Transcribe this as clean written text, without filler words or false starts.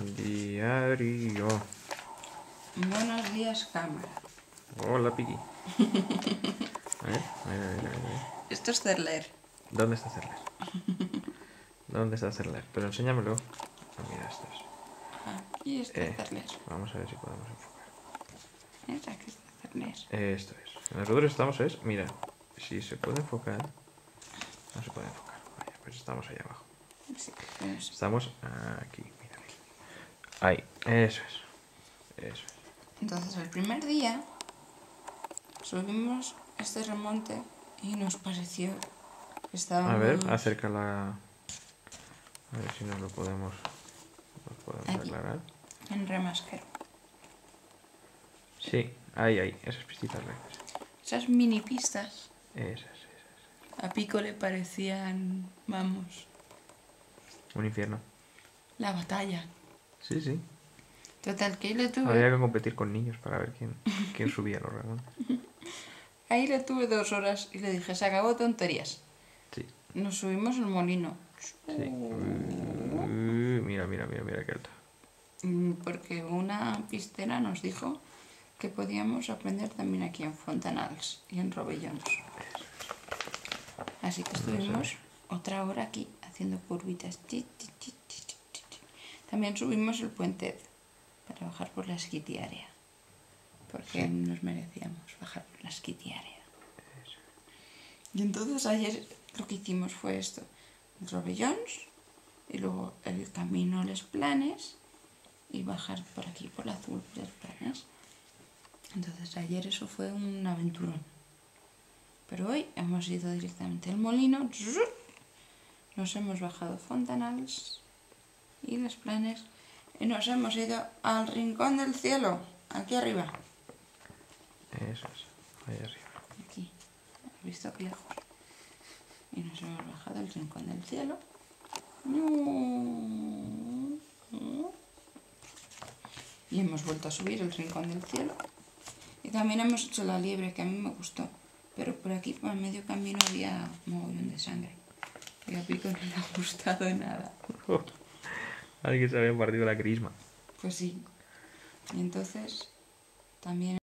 Diario. Buenos días, cámara. Hola, Piki. A ver. Esto es Cerler. ¿Dónde está Cerler? ¿Dónde está Cerler? Pero enséñamelo. Ah, mira, esto es. Aquí está Cerler. Vamos a ver si podemos enfocar. Aquí está Cerler. Esto es. Nosotros estamos, mira, si se puede enfocar. No se puede enfocar. Vaya, pues estamos ahí abajo. Sí, pues, Estamos aquí, mira. Ahí, eso es. entonces, el primer día subimos este remonte y nos pareció que estábamos... A ver, acércala. A ver si nos lo podemos aquí, aclarar. en Remasquero. Sí, ahí, esas pistitas verdes. Esas mini pistas Esas. a Pico le parecían, vamos, Un infierno. la batalla. Sí. Total, que ahí le tuve... Habría que competir con niños para ver quién subía los remontes. Ahí le tuve 2 horas y le dije, se acabó tonterías. Sí. Nos subimos al molino. Sí. Mira qué alto. Porque una pistera nos dijo que podíamos aprender también aquí en Fontanals y en Rovellons. Así que estuvimos otra hora aquí haciendo curvitas. También subimos el puente para bajar por la Skitty Area. Porque nos merecíamos bajar por la Skitty Area. Y entonces ayer lo que hicimos fue esto. Rovellons y luego el camino a Les Planes y bajar por aquí, por la Azul, Les Planes. Entonces ayer eso fue un aventurón. Pero hoy hemos ido directamente al molino, nos hemos bajado Fontanals y Les Planes y nos hemos ido al Rincón del Cielo, aquí arriba. Eso es, ahí arriba. Aquí, ¿has visto qué lejos? Y nos hemos bajado al Rincón del Cielo. Y hemos vuelto a subir el Rincón del Cielo. Y también hemos hecho la liebre, que a mí me gustó. Pero por aquí, por medio camino, había mogollón de sangre. Y a Pico no le ha gustado nada. Alguien se había partido la crisma. Pues sí. Y entonces, también...